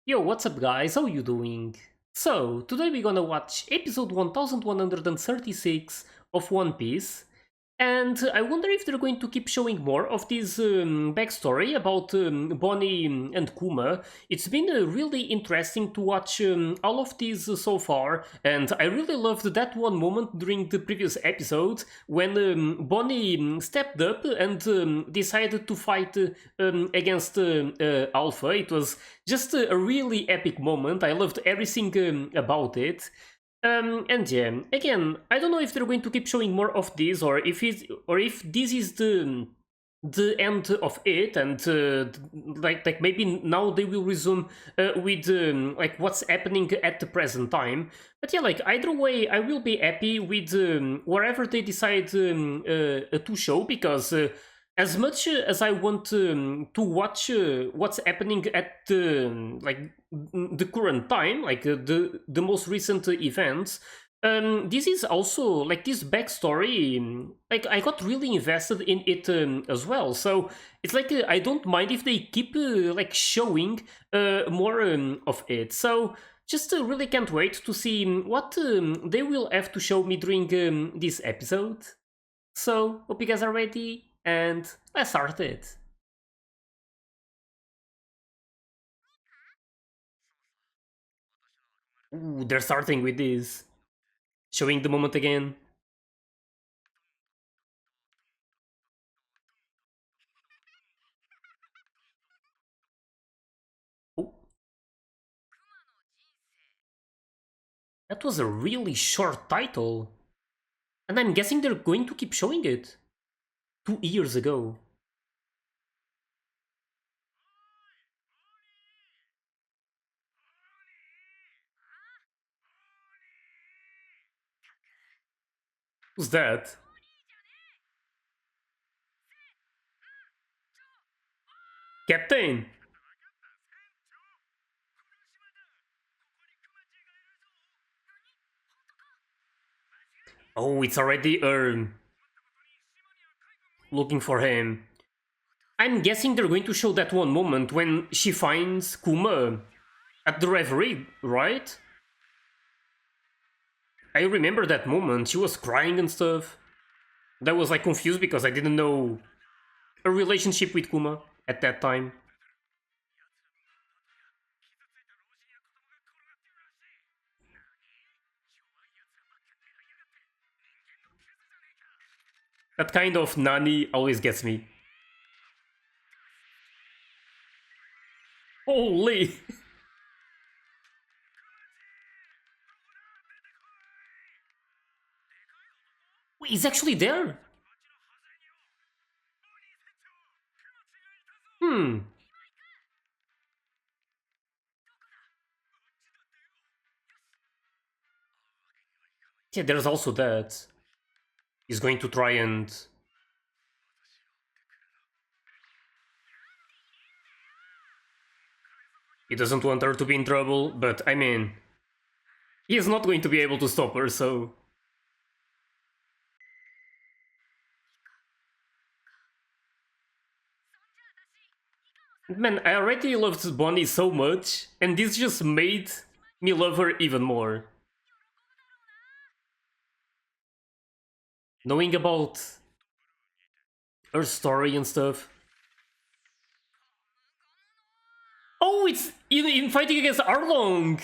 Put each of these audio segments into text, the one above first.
Yo, what's up guys, how you doing? So, today we're gonna watch episode 1136 of One Piece, and I wonder if they're going to keep showing more of this backstory about Bonnie and Kuma. It's been really interesting to watch all of these so far, and I really loved that one moment during the previous episode when Bonnie stepped up and decided to fight against Alpha. It was just a really epic moment. I loved everything about it. And yeah, again, I don't know if they're going to keep showing more of this, or if this is the end of it, and like maybe now they will resume with like what's happening at the present time. But yeah, like either way, I will be happy with whatever they decide to show, because as much as I want to watch what's happening at the current time, like the most recent events, this is also like this backstory. Like I got really invested in it as well. So it's like I don't mind if they keep like showing more of it. So just really can't wait to see what they will have to show me during this episode. So, hope you guys are ready, and let's start it. Ooh, they're starting with this. Showing the moment again. Oh, that was a really short title. And I'm guessing they're going to keep showing it. 2 years ago. Who's that? Captain! Oh, it's already looking for him. I'm guessing they're going to show that one moment when she finds Kuma at the reverie, right? I remember that moment. She was crying and stuff. I was like confused because I didn't know a relationship with Kuma at that time. That kind of Nani always gets me. Holy! Wait, he's actually there? Hmm. Yeah, there's also that. He's going to try and... He doesn't want her to be in trouble, but I mean... He is not going to be able to stop her, so... Man, I already loved Bonnie so much, and this just made me love her even more. Knowing about her story and stuff. Oh, it's in fighting against Arlong!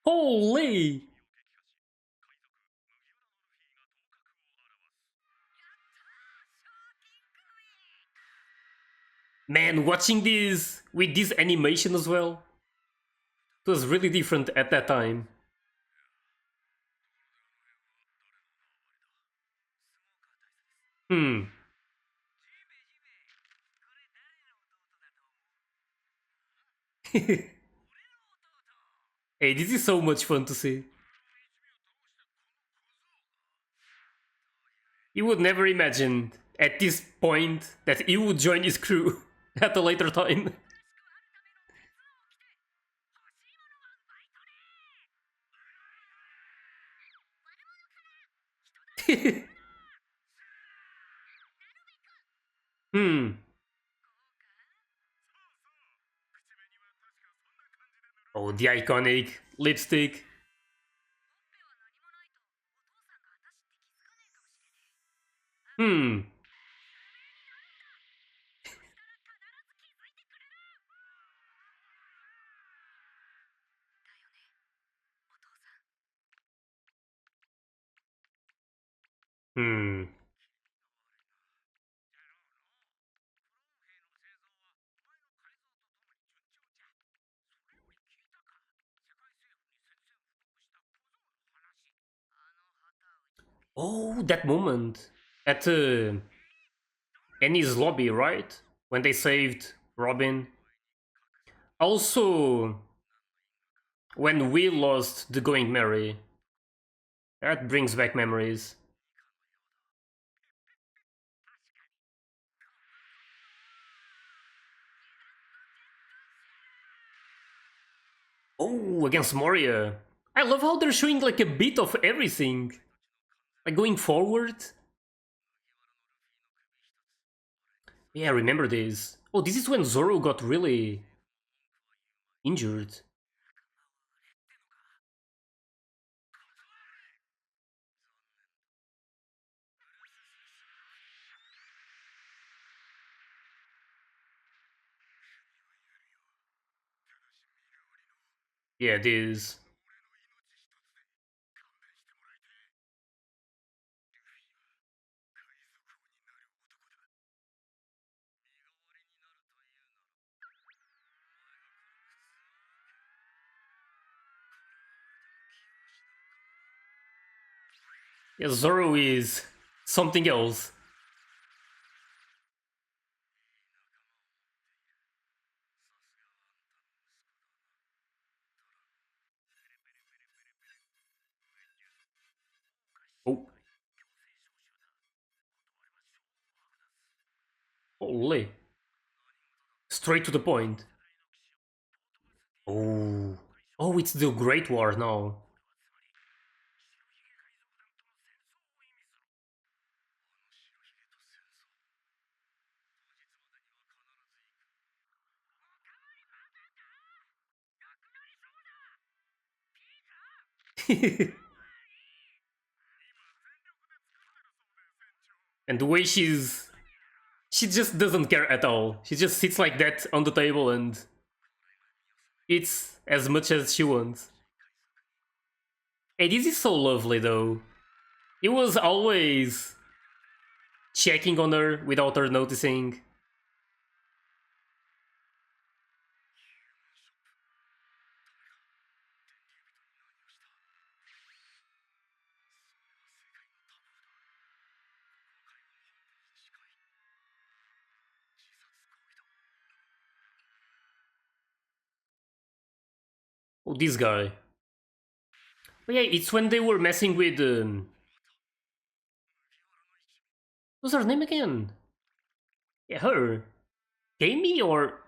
Holy! Man, watching this with this animation as well, it was really different at that time. Hmm. Hey, this is so much fun to see. You would never imagine at this point that you would join his crew at a later time. Hmm. Oh, the iconic lipstick. Hmm. Hmm. Oh, that moment at Annie's lobby, right? When they saved Robin. Also, when we lost the Going Merry. That brings back memories. Oh, against Moria. I love how they're showing like a bit of everything. Like going forward. Yeah, I remember this. Oh, this is when Zoro got really injured. Yeah, this. Yeah, Zoro is something else. Oh, holy. Straight to the point. Oh. Oh, it's the Great War now. And the way she just doesn't care at all. She just sits like that on the table and eats as much as she wants. Hey, this is so lovely though. He was always checking on her without her noticing. Oh, this guy. Oh, yeah, it's when they were messing with. What's her name again? Yeah, her. Amy or.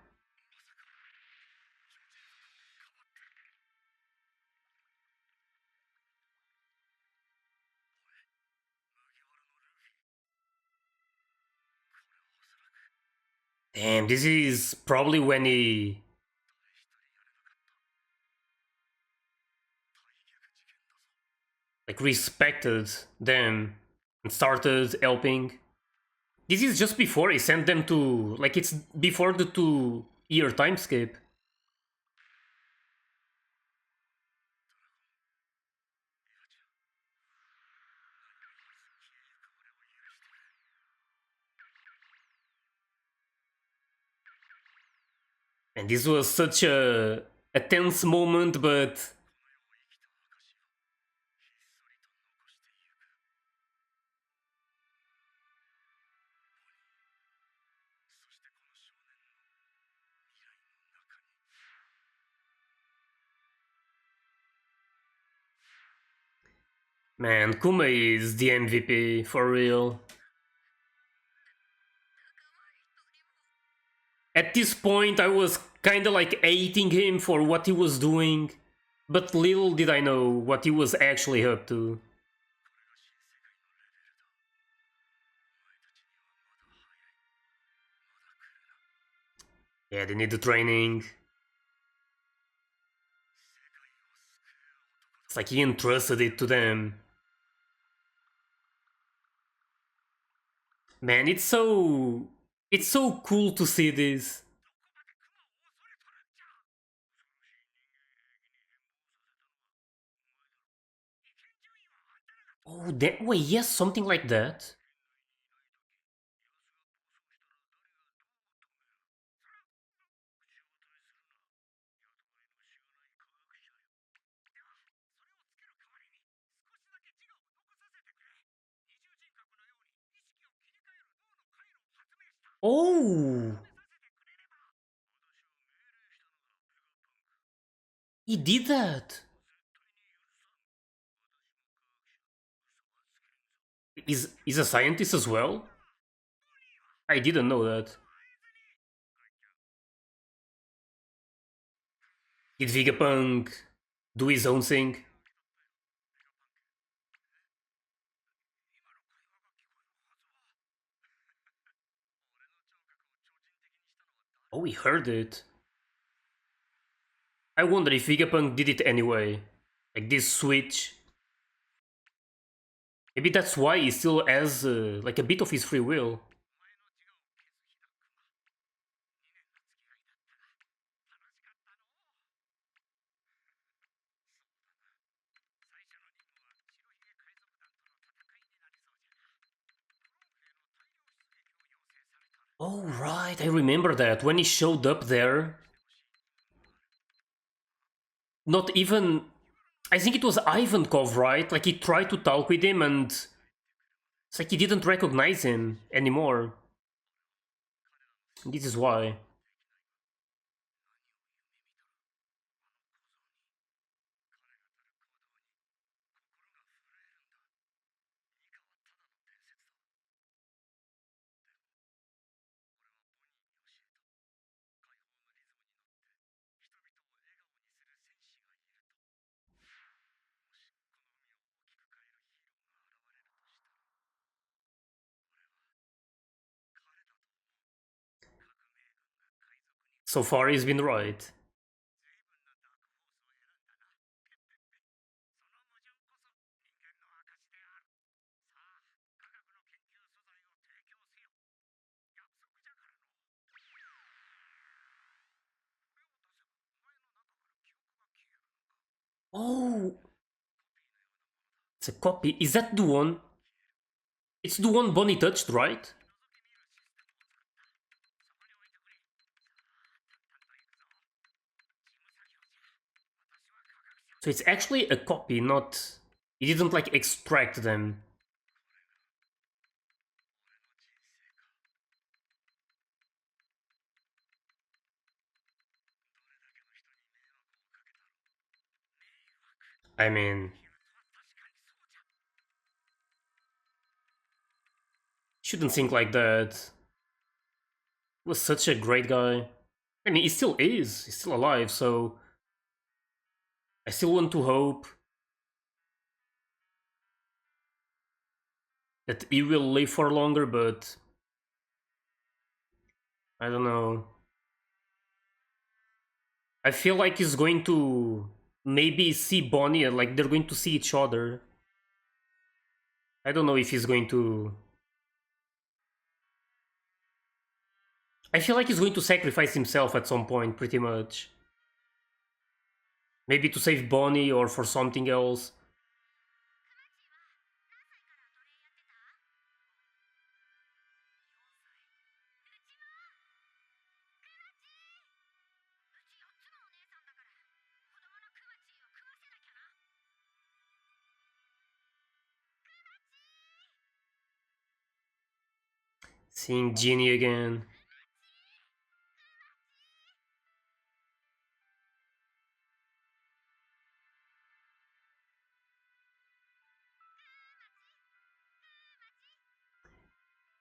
Damn, this is probably when he like respected them and started helping. This is just before he sent them to like it's before the 2 year time skip. And this was such a tense moment, but man, Kuma is the MVP for real. At this point, I was kinda like hating him for what he was doing, but little did I know what he was actually up to. Yeah, they need the training. It's like he entrusted it to them. Man, it's so cool to see this. Oh, that wait, yes, something like that. Oh, he did that. Is a scientist as well? I didn't know that. Did Vegapunk do his own thing? Oh, he heard it. I wonder if Vegapunk did it anyway. Like this switch. Maybe that's why he still has like a bit of his free will. Oh right, I remember that when he showed up there. Not even, I think it was Ivankov, right? Like he tried to talk with him and it's like he didn't recognize him anymore. This is why. So far he's been right. Oh, it's a copy. Is that the one? It's the one Bonnie touched, right? So it's actually a copy, not... He didn't like extract them. I mean, shouldn't think like that. He was such a great guy. I mean, he still is. He's still alive, so I still want to hope that he will live for longer, but I don't know. I feel like he's going to maybe see Bonnie and like they're going to see each other. I don't know if he's going to. I feel like he's going to sacrifice himself at some point, pretty much. Maybe to save Bonnie or for something else. Seeing Genie again.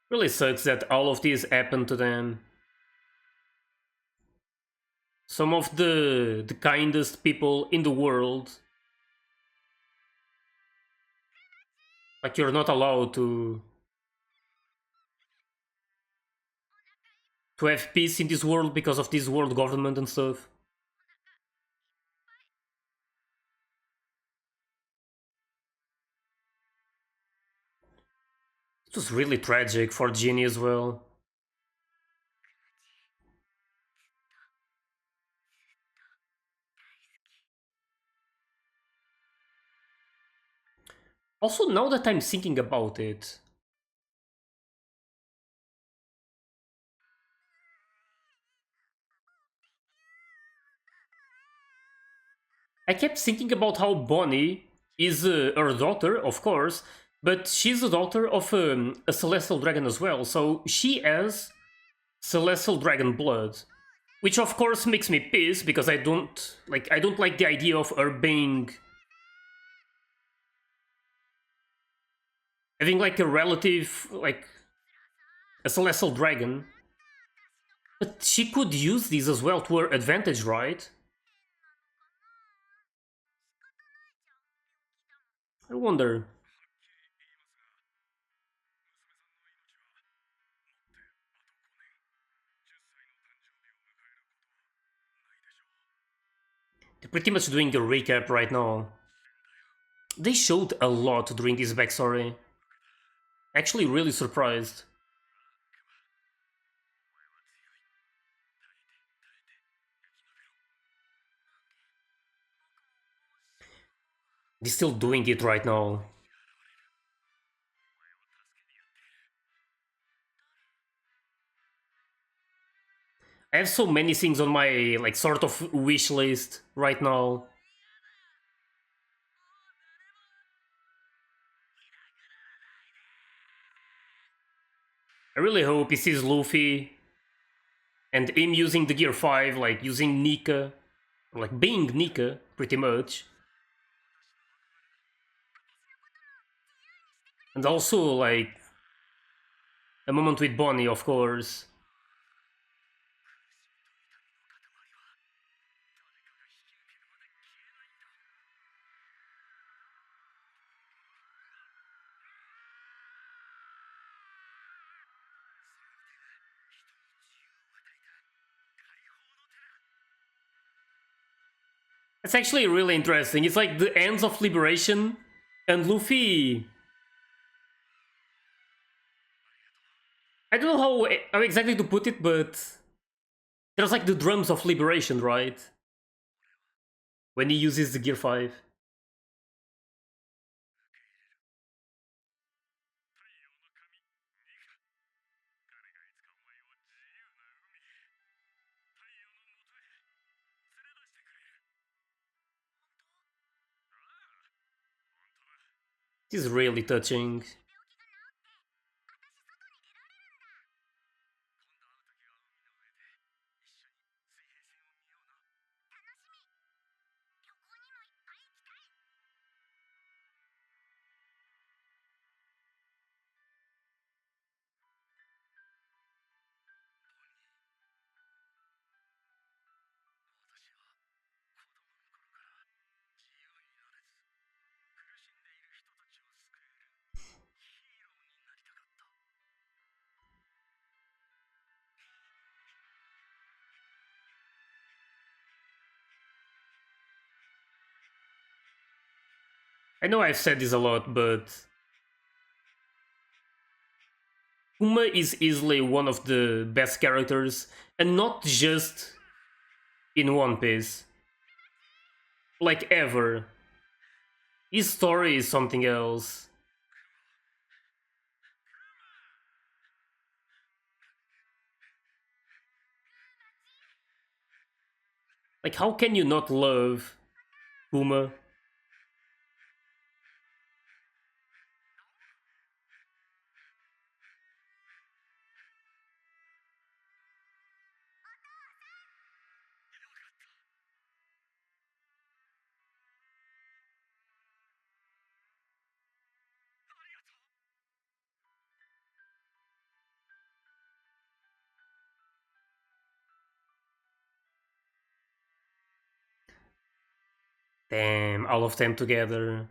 Really sucks that all of this happened to them. Some of the kindest people in the world. Like you're not allowed to have peace in this world because of this world government and stuff. It was really tragic for Ginny as well. Also, now that I'm thinking about it, I kept thinking about how Bonnie is her daughter, of course, but she's the daughter of a celestial dragon as well, so she has celestial dragon blood, which of course makes me pissed because I don't like the idea of her being having like a relative like a celestial dragon. But she could use these as well to her advantage, right? I wonder. They're pretty much doing a recap right now. They showed a lot during this backstory. Actually, really surprised. They're still doing it right now. I have so many things on my like sort of wish list right now. I really hope he sees Luffy and him using the Gear 5, like using Nika, like being Nika, pretty much. And also, like, a moment with Bonnie, of course. It's actually really interesting. It's like the ends of liberation, and Luffy. I don't know how exactly to put it, but there's like the drums of liberation, right? When he uses the Gear 5. It is really touching. I know I've said this a lot, but Kuma is easily one of the best characters, and not just in One Piece. Like, ever. His story is something else. Like, how can you not love Kuma? Damn, all of them together.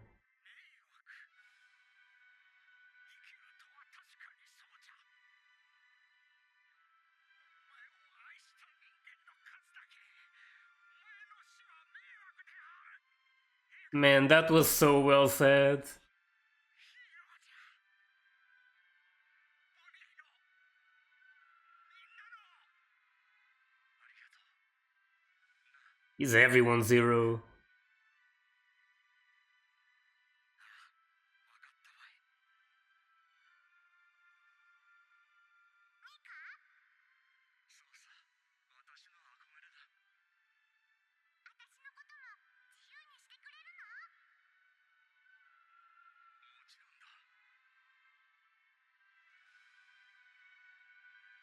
Man, that was so well said. He's everyone's hero.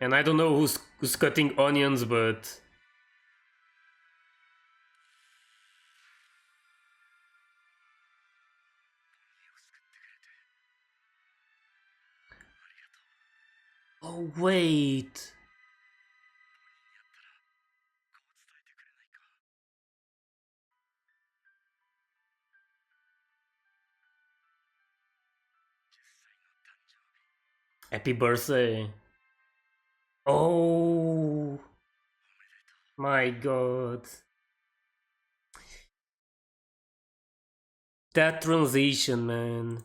And I don't know who's cutting onions, but oh wait. Happy birthday. Oh my god. That transition, man.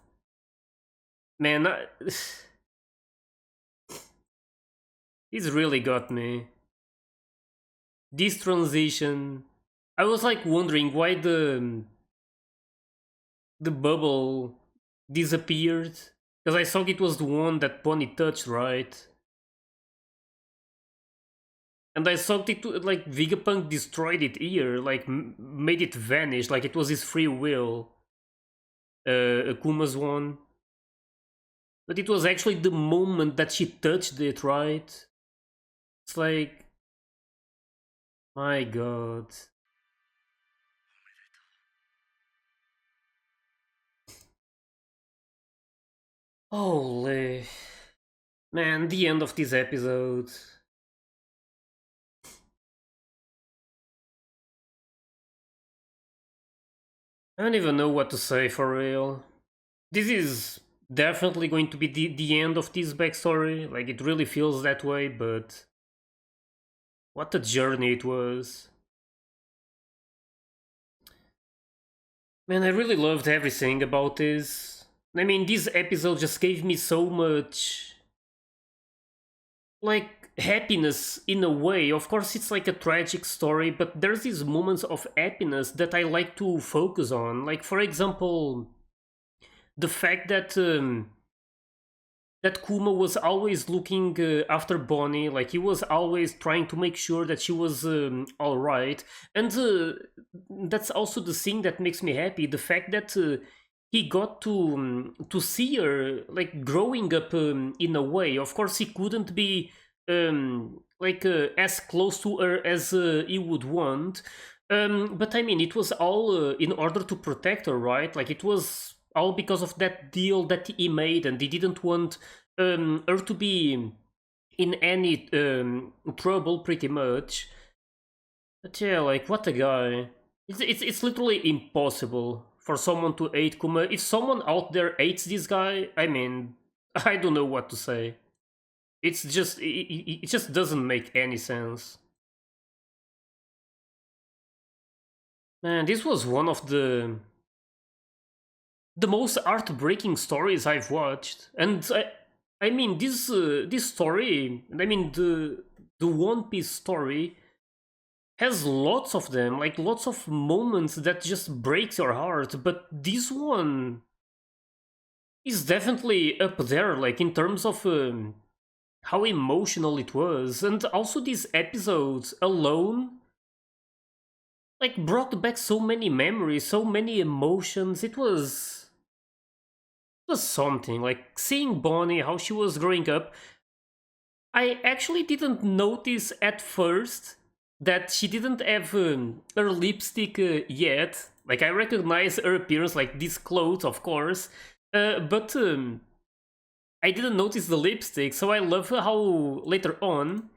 Man, it's really got me. This transition. I was like wondering why the bubble disappeared. Because I thought it was the one that Bonnie touched, right? And I thought it like Vegapunk destroyed it here, like made it vanish, like it was his free will. Akuma's one. But it was actually the moment that she touched it, right? It's like, my god. Holy. Man, the end of this episode. I don't even know what to say for real. This is definitely going to be the end of this backstory. Like, it really feels that way, but what a journey it was. Man, I really loved everything about this. I mean, this episode just gave me so much, like, happiness in a way. Of course, it's like a tragic story, but there's these moments of happiness that I like to focus on. Like, for example, the fact that Kuma was always looking after Bonnie, like he was always trying to make sure that she was all right, and that's also the thing that makes me happy. The fact that he got to see her like growing up in a way. Of course, he couldn't be like as close to her as he would want, but I mean, it was all in order to protect her, right? Like it was all because of that deal that he made, and he didn't want her to be in any trouble, pretty much. But yeah, like what a guy! It's literally impossible for someone to hate Kuma. If someone out there hates this guy, I mean, I don't know what to say. It's just it just doesn't make any sense. Man, this was one of the most heartbreaking stories I've watched, and I mean this story. I mean the One Piece story has lots of them, like lots of moments that just breaks your heart. But this one is definitely up there, like in terms of how emotional it was, and also these episodes alone like brought back so many memories, so many emotions. It was something like seeing Bonnie, how she was growing up. I actually didn't notice at first that she didn't have her lipstick yet. Like I recognize her appearance, like these clothes, of course, but I didn't notice the lipstick. So I love how later on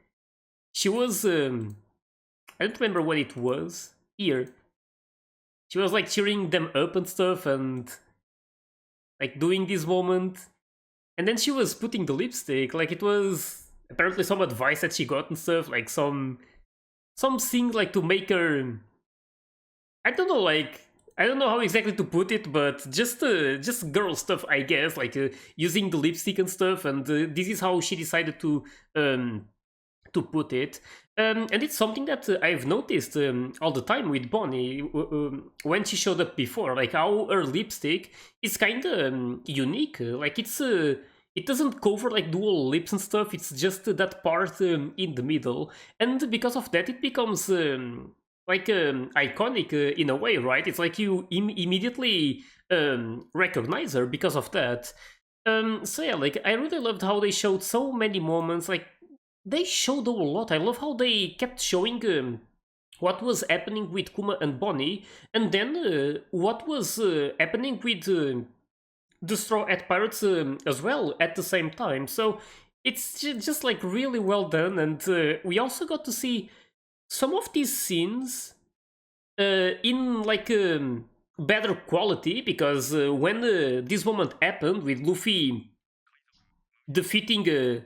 she was. I don't remember what it was here. She was like cheering them up and stuff, and like doing this moment. And then she was putting the lipstick, like it was apparently some advice that she got and stuff, like something like to make her. I don't know, like I don't know how exactly to put it, but just girl stuff, I guess, like using the lipstick and stuff. And this is how she decided to put it. And it's something that I've noticed all the time with Bonnie when she showed up before, like how her lipstick is kind of unique. Like it doesn't cover like dual lips and stuff. It's just that part in the middle, and because of that, it becomes like iconic in a way, right? It's like you immediately recognize her because of that. So yeah, like I really loved how they showed so many moments. Like they showed a lot. I love how they kept showing what was happening with Kuma and Bonnie, and then what was happening with the Straw Hat Pirates as well at the same time. So it's just like really well done, and we also got to see some of these scenes in like better quality because when this moment happened with Luffy defeating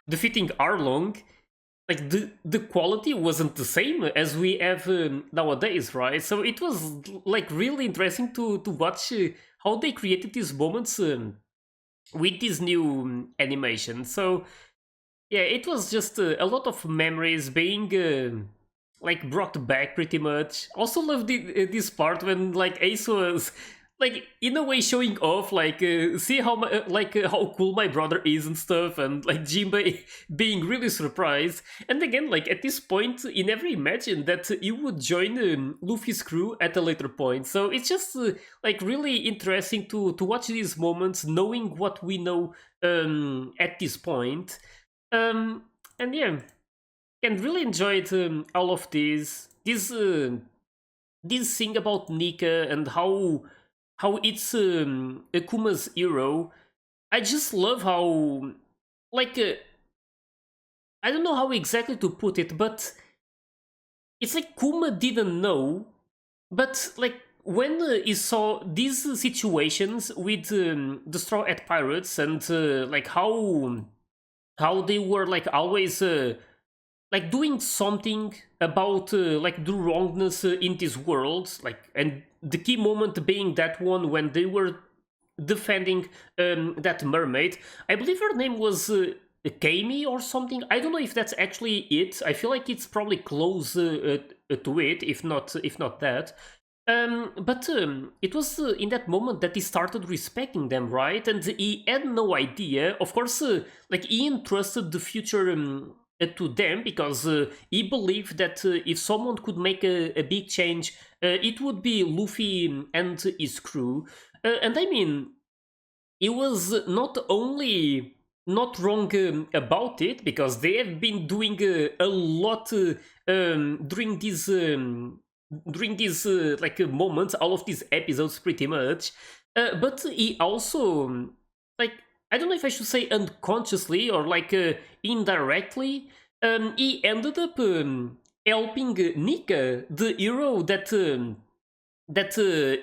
defeating Arlong, like the quality wasn't the same as we have nowadays, right? So it was like really interesting to watch how they created these moments with this new animation. So yeah, it was just a lot of memories being like brought back pretty much. Also love this part when like Ace was like in a way showing off, like see how how cool my brother is and stuff, and like Jinbei being really surprised. And again, like at this point, he never imagined that he would join Luffy's crew at a later point. So it's just like really interesting to watch these moments, knowing what we know at this point. Um, and yeah, can really enjoyed all of these. This thing about Nika and how it's Akuma's hero. I just love how like I don't know how exactly to put it, but it's like Kuma didn't know, but like when he saw these situations with the Straw Hat Pirates and like how they were like always like doing something about like the wrongness in this world, like, and the key moment being that one when they were defending that mermaid. I believe her name was Kami or something. I don't know if that's actually it. I feel like it's probably close to it, if not that. But it was in that moment that he started respecting them, right? And he had no idea. Of course, like he entrusted the future to them because he believed that if someone could make a big change, it would be Luffy and his crew. And I mean, he was not only not wrong about it because they have been doing a lot during these like moments, all of these episodes pretty much, but he also like, I don't know if I should say unconsciously or like indirectly, he ended up helping Nika, the hero that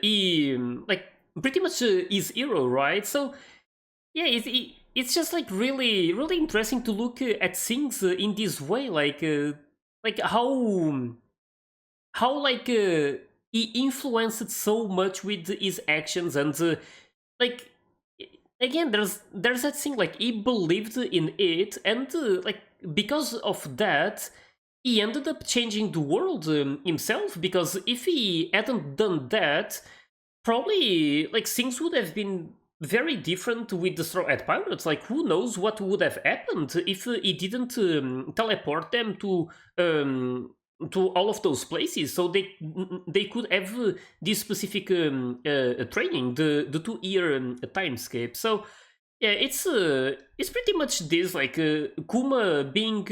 he like pretty much his hero, right? So yeah, it's just like really interesting to look at things in this way, like how like he influenced so much with his actions, and like again, there's that thing, like he believed in it, and like because of that he ended up changing the world himself, because if he hadn't done that, probably like things would have been very different with the Straw Hat Pirates. Like who knows what would have happened if he didn't teleport them to all of those places, so they could have this specific training, the 2 year timescape. So yeah, it's pretty much this, like Kuma being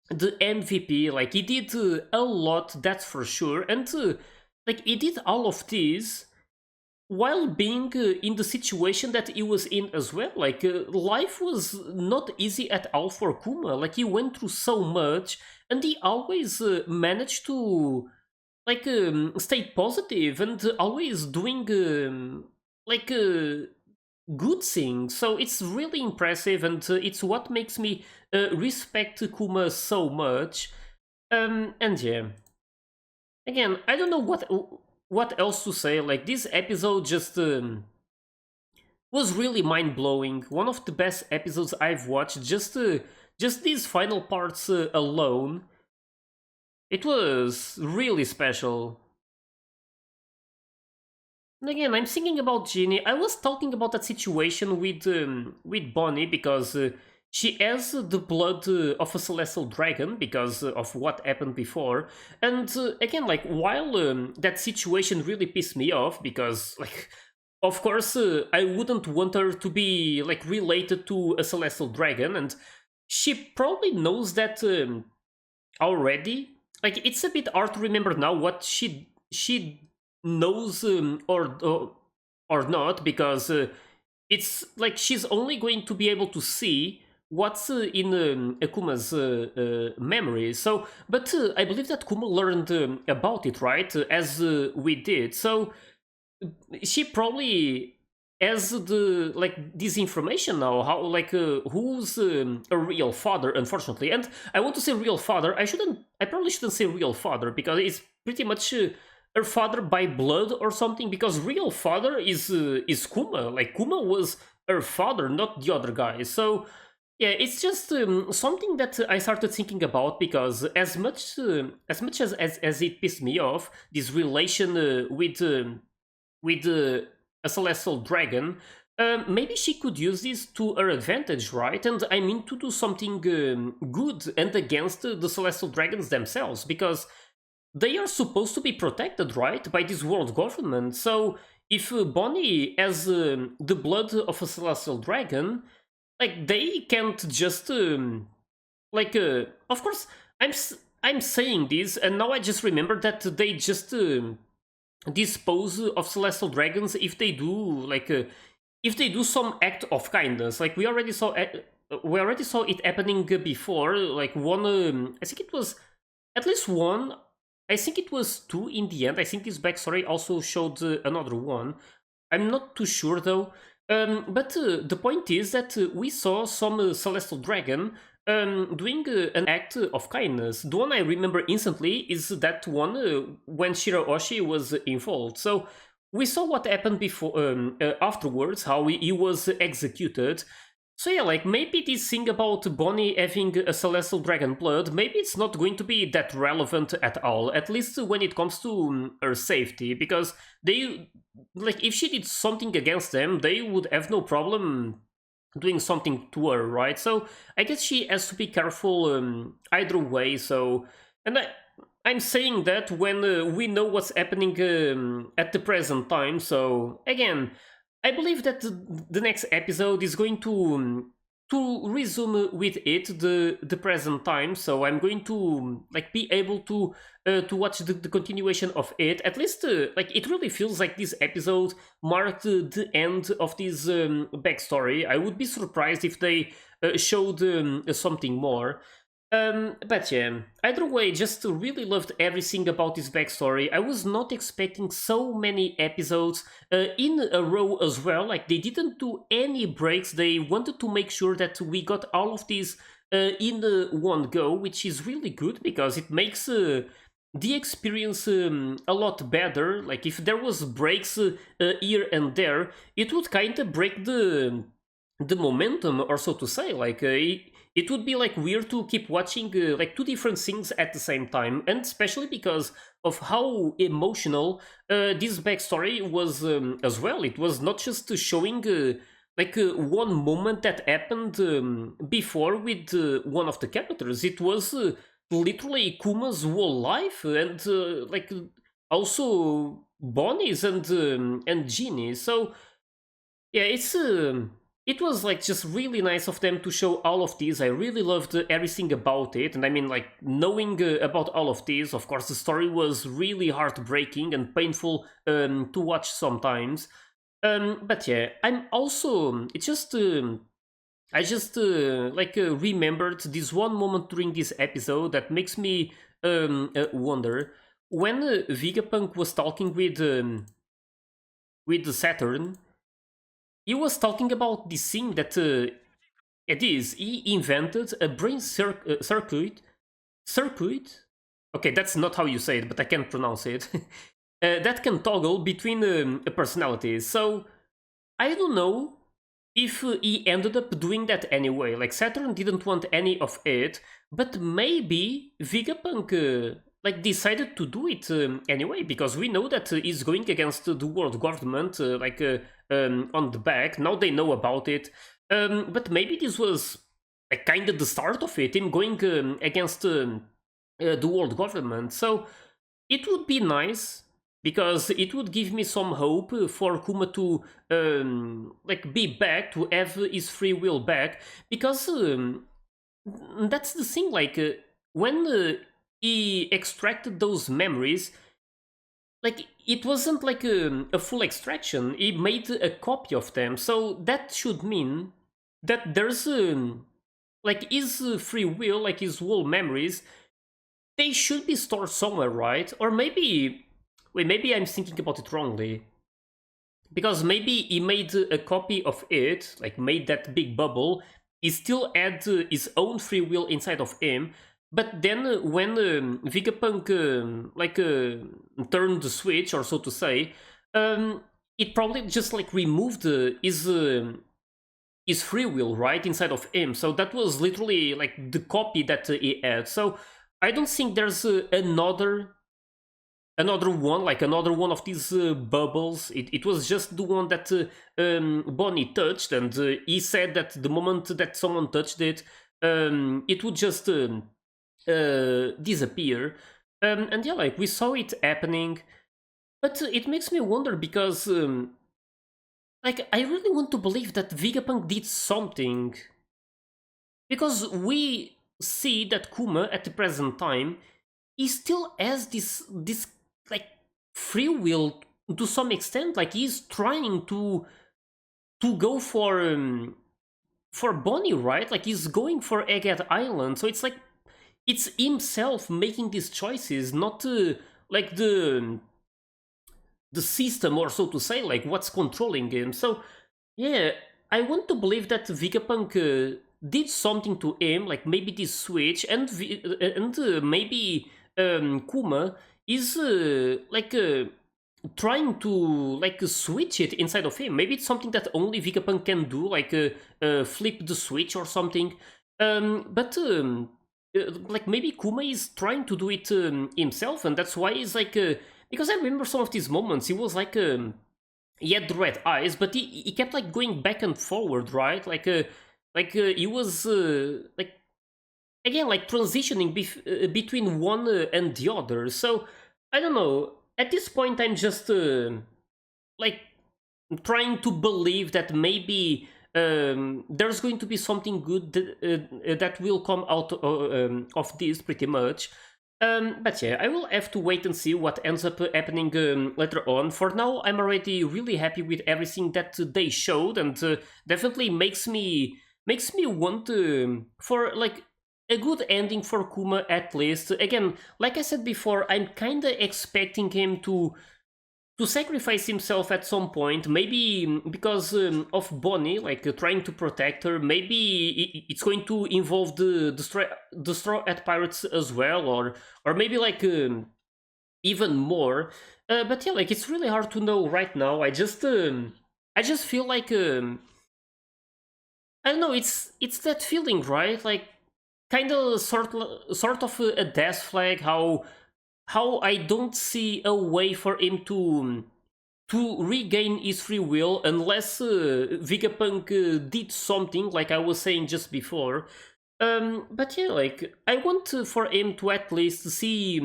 the MVP. Like he did a lot, that's for sure, and like he did all of this while being in the situation that he was in as well. Like life was not easy at all for Kuma. Like he went through so much, and he always managed to like stay positive and always doing like good things. So it's really impressive, and it's what makes me respect Kuma so much. And yeah, again, I don't know what else to say. Like this episode just was really mind blowing. One of the best episodes I've watched. just these final parts alone, it was really special. And again, I'm thinking about Ginny. I was talking about that situation with Bonnie because she has the blood of a celestial dragon because of what happened before. And again, like while that situation really pissed me off because like. Of course, I wouldn't want her to be like related to a celestial dragon, and she probably knows that already. Like it's a bit hard to remember now what she knows or not because it's like she's only going to be able to see what's in Akuma's memory. So, but I believe that Kuma learned about it, right? As we did. So she probably has the like this information now how like who's a real father, unfortunately. And I want to say real father, I probably shouldn't say real father because it's pretty much her father by blood or something, because real father is Kuma. Like Kuma was her father, not the other guy. So yeah, it's just something that I started thinking about because as much as it pissed me off, this relation with a celestial dragon, maybe she could use this to her advantage, right? And I mean to do something good and against the celestial dragons themselves, because they are supposed to be protected, right, by this world government. So if Bonnie has the blood of a celestial dragon, like they can't just of course I'm saying this, and now I just remember that they just dispose of celestial dragons if they do if they do some act of kindness. Like we already saw it happening before. Like one, I think it was at least one. I think it was two in the end. I think this backstory also showed another one. I'm not too sure though. But the point is that we saw some celestial dragon doing an act of kindness. The one I remember instantly is that one when Shiraoshi was involved. So we saw what happened before, afterwards, how he was executed. So yeah, like maybe this thing about Bonnie having a celestial dragon blood, maybe it's not going to be that relevant at all. At least when it comes to her safety, because they like if she did something against them, they would have no problem doing something to her, right? So I guess she has to be careful either way. So, and I'm saying that when we know what's happening at the present time. So again, I believe that the next episode is going to resume with it the present time. So I'm going to like be able to watch the continuation of it. At least like it really feels like this episode marked the end of this backstory. I would be surprised if they showed something more. But yeah, either way, just really loved everything about this backstory. I was not expecting so many episodes in a row as well. Like they didn't do any breaks. They wanted to make sure that we got all of these in one go, which is really good because it makes the experience a lot better. Like if there was breaks here and there, it would kind of break the momentum, or so to say. Like it would be like weird to keep watching like two different things at the same time, and especially because of how emotional this backstory was as well. It was not just showing one moment that happened before with one of the characters. It was literally Kuma's whole life, and also Bonnie's and Ginny's. So yeah, it was like just really nice of them to show all of these. I really loved everything about it, and I mean, like knowing about all of these. Of course, the story was really heartbreaking and painful to watch sometimes. But yeah, I'm also it's just I just remembered this one moment during this episode that makes me wonder when Vegapunk was talking with Saturn. He was talking about this thing that it is. He invented a brain circuit. Circuit? Okay, that's not how you say it, but I can't pronounce it. That can toggle between personalities. So I don't know if he ended up doing that anyway. Like Saturn didn't want any of it, but maybe Vegapunk like decided to do it anyway, because we know that he's going against the world government, on the back. Now they know about it, but maybe this was like kind of the start of it, him going against the world government. So it would be nice, because it would give me some hope for Kuma to like be back, to have his free will back, because that's the thing. Like when he extracted those memories, like it wasn't like a full extraction. He made a copy of them, so that should mean that there's like his free will, like his whole memories, they should be stored somewhere, right? Or maybe, wait, maybe I'm thinking about it wrongly. Because maybe he made a copy of it, like made that big bubble. He still had his own free will inside of him. But then when Vegapunk turned the switch, or so to say, it probably just like removed his free will right inside of him. So that was literally like the copy that he had. So I don't think there's another one of these bubbles. It was just the one that Bonnie touched, and he said that the moment that someone touched it, it would just disappear. And yeah, like we saw it happening, but it makes me wonder, because like I really want to believe that Vegapunk did something, because we see that Kuma at the present time, he still has this like free will to some extent. Like he's trying to go for Bonnie, right? Like he's going for Egghead Island. So it's like it's himself making these choices, not like the system, or so to say, like what's controlling him. So yeah, I want to believe that Vegapunk did something to him, like maybe this switch, and maybe Kuma is trying to like switch it inside of him. Maybe it's something that only Vegapunk can do, like flip the switch or something. But like maybe Kuma is trying to do it himself, and that's why he's like because I remember some of these moments. He was like he had the red eyes, but he kept like going back and forward, right? He was like again like transitioning between one and the other. So I don't know. At this point, I'm just like trying to believe that maybe there's going to be something good that will come out of this, pretty much. But yeah, I will have to wait and see what ends up happening later on. For now, I'm already really happy with everything that they showed, and definitely makes me want for like a good ending for Kuma at least. Again, like I said before, I'm kind of expecting him to sacrifice himself at some point, maybe because of Bonnie, like trying to protect her. Maybe it's going to involve the Straw Hat Pirates as well, or maybe like even more. But yeah, like it's really hard to know right now. I just feel like I don't know. It's that feeling, right? Like kind of sort of a death flag. How I don't see a way for him to regain his free will unless Vegapunk did something, like I was saying just before. But yeah, like I want for him to at least see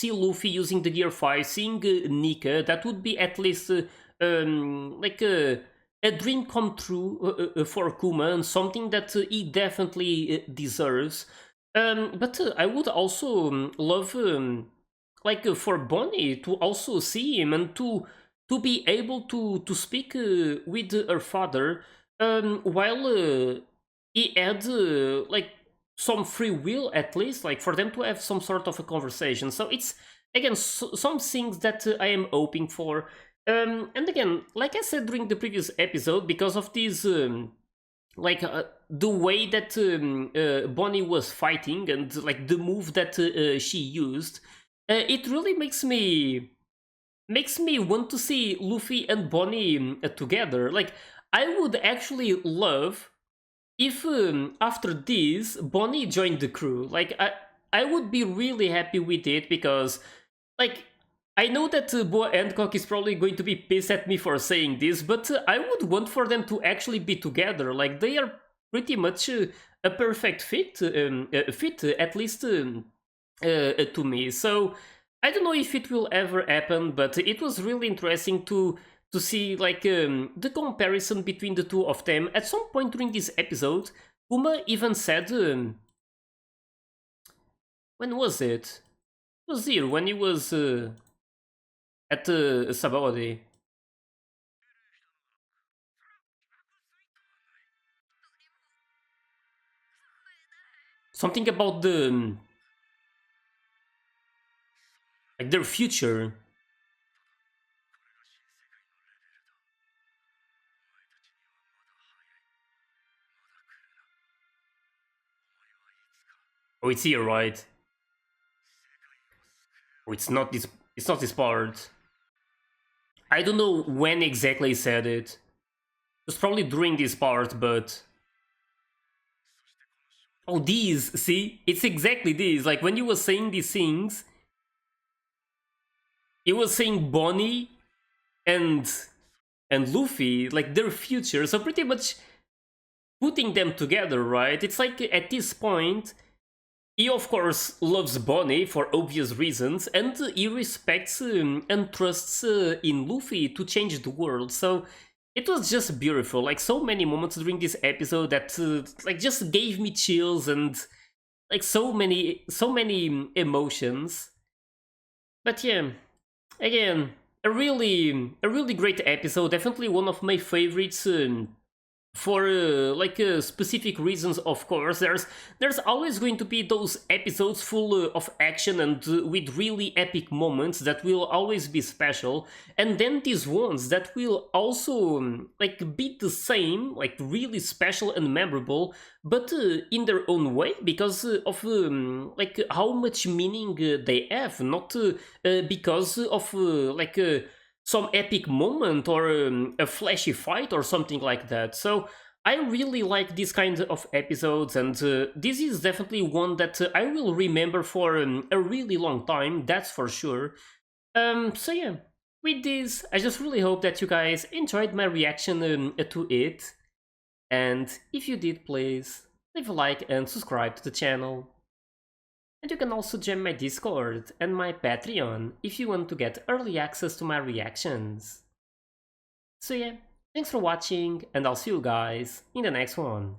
Luffy using the Gear 5, seeing Nika. That would be at least like a dream come true for Kuma, and something that he definitely deserves. But I would also love for Bonnie to also see him, and to be able to speak with her father while he had like some free will, at least, like for them to have some sort of a conversation. So it's again some things that I am hoping for. And again, like I said during the previous episode, because of these the way that Bonnie was fighting, and like the move that she used, it really makes me want to see Luffy and Bonnie together. Like I would actually love if after this Bonnie joined the crew. Like I would be really happy with it because like I know that Boa Hancock is probably going to be pissed at me for saying this, but I would want for them to actually be together. Like they are pretty much a perfect fit at least to me. So I don't know if it will ever happen, but it was really interesting to see like the comparison between the two of them. At some point during this episode, Uma even said, when was it? It was here when he was at Sabawade. Something about the like their future. Oh, it's here, right? Oh, it's not this. It's not this part. I don't know when exactly he said it. It was probably during this part, but oh, these. See, it's exactly this. Like when you were saying these things, he was saying Bonnie and Luffy, like their future. So pretty much putting them together, right? It's like at this point, he of course loves Bonnie for obvious reasons, and he respects and trusts in Luffy to change the world. So it was just beautiful. Like so many moments during this episode that like just gave me chills and like so many emotions. But yeah, again, a really great episode. Definitely one of my favorites. For like specific reasons, of course. There's always going to be those episodes full of action and with really epic moments that will always be special, and then these ones that will also like be the same, like really special and memorable, but in their own way because of like how much meaning they have, not because of some epic moment or a flashy fight or something like that. So I really like these kinds of episodes, and this is definitely one that I will remember for a really long time, that's for sure. So yeah, with this, I just really hope that you guys enjoyed my reaction to it. And if you did, please leave a like and subscribe to the channel. And you can also join my Discord and my Patreon if you want to get early access to my reactions. So yeah, thanks for watching, and I'll see you guys in the next one.